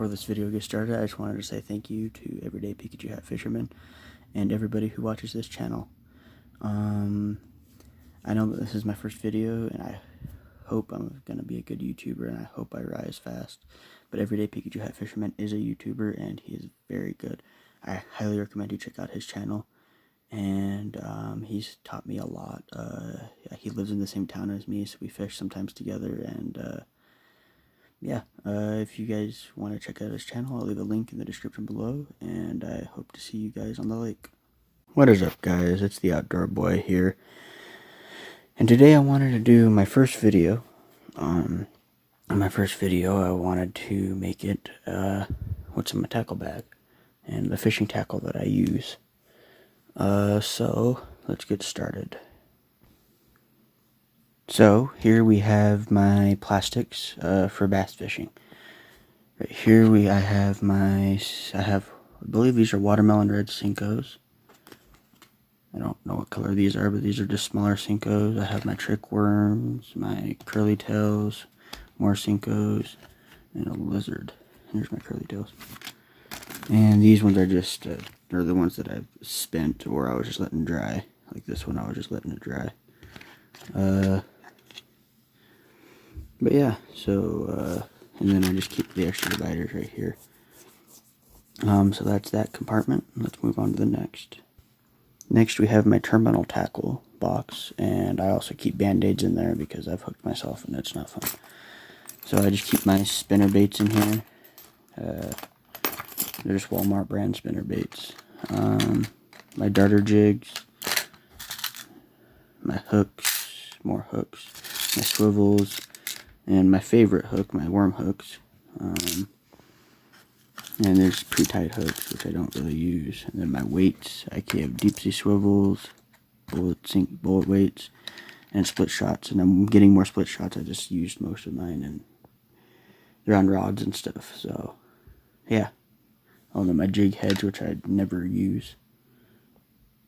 before this video gets started, I just wanted to say thank you to Everyday Pikachu Hat Fisherman and everybody who watches this channel. I know that this is my first video, and I hope I'm going to be a good YouTuber, and I hope I rise fast. But Everyday Pikachu Hat Fisherman is a YouTuber, and he is very good. I highly recommend you check out his channel, and he's taught me a lot. Yeah, he lives in the same town as me, so we fish sometimes together, and yeah, if you guys want to check out his channel, I'll leave a link in the description below, and I hope to see you guys on the lake. What is up, guys? It's the Outdoor Boy here, and today I wanted to do my first video. I wanted to make it what's in my tackle bag and the fishing tackle that I use. So let's get started. So here we have my plastics for bass fishing. Right here I believe these are watermelon red Cincos. I don't know what color these are, but these are just smaller Cincos. I have my trick worms, my curly tails, more Cincos, and a lizard. Here's my curly tails. And these ones are just they're the ones that I've spent, or I was just letting dry. Like this one, I was just letting it dry. But yeah, so, and then I just keep the extra dividers right here. So that's that compartment. Let's move on to the next. Next we have my terminal tackle box, and I also keep band-aids in there because I've hooked myself and it's not fun. So I just keep my spinner baits in here. They're just Walmart brand spinner baits. My darter jigs, my hooks, more hooks, my swivels, and my favorite hook, my worm hooks. And there's pre-tied hooks, which I don't really use. And then my weights, I have deep sea swivels, bullet weights, and split shots. And I'm getting more split shots. I just used most of mine, and they're on rods and stuff. So, yeah. Oh, then my jig heads, which I never use.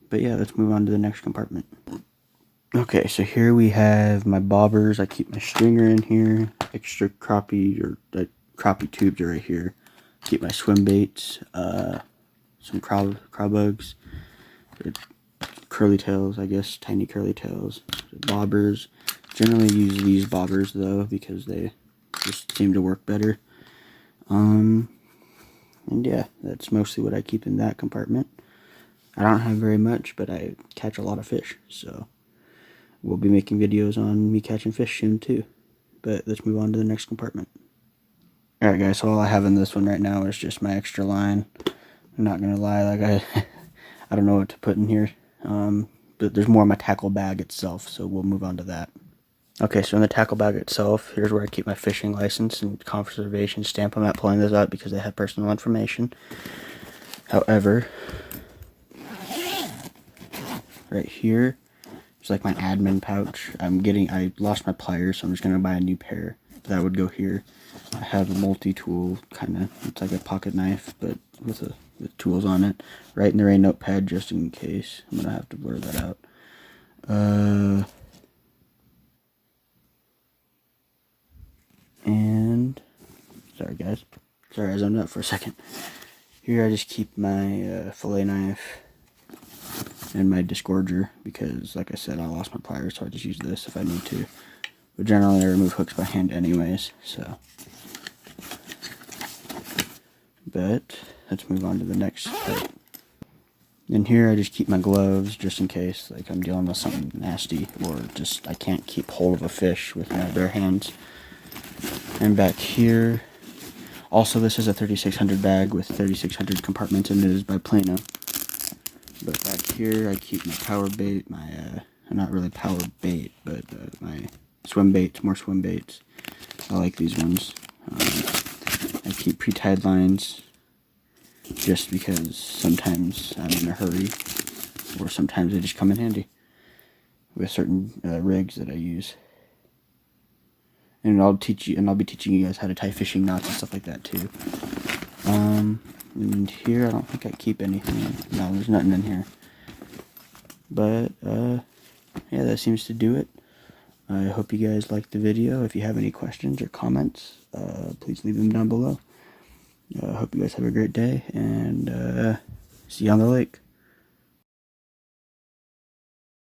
But yeah, let's move on to the next compartment. Okay, so here we have my bobbers. I keep my stringer in here. Extra crappie, or the crappie tubes are right here. Keep my swim baits, some craw bugs, curly tails, I guess, tiny curly tails, bobbers. Generally use these bobbers though because they just seem to work better. And yeah, that's mostly what I keep in that compartment. I don't have very much, but I catch a lot of fish, so we'll be making videos on me catching fish soon too. But let's move on to the next compartment. Alright guys, so all I have in this one right now is just my extra line. I'm not gonna lie, like I don't know what to put in here. But there's more in my tackle bag itself, so we'll move on to that. Okay, so in the tackle bag itself, here's where I keep my fishing license and conservation stamp. I'm not pulling this out because they have personal information. However, right here, it's like my admin pouch. I lost my pliers, so I'm just gonna buy a new pair. That would go here. I have a multi-tool, kinda. It's like a pocket knife, but with tools on it. Right in there a notepad just in case. I'm gonna have to blur that out. And sorry guys. Sorry, I zoned out for a second. Here I just keep my fillet knife and my disgorger because, like I said, I lost my pliers, so I just use this if I need to. But generally I remove hooks by hand anyways, so. But let's move on to the next part. In here I just keep my gloves just in case, like I'm dealing with something nasty, or just I can't keep hold of a fish with my bare hands. And back here, also this is a 3600 bag with 3600 compartments, and it is by Plano. But back here I keep my power bait, my not really power bait, but my swim baits, more swim baits. I like these ones. I keep pre-tied lines just because sometimes I'm in a hurry, or sometimes they just come in handy with certain rigs that I use. And I'll be teaching you guys how to tie fishing knots and stuff like that too. And here I don't think I keep anything. No, there's nothing in here. But yeah, that seems to do it. I hope you guys liked the video. If you have any questions or comments, please leave them down below. I hope you guys have a great day, and see you on the lake.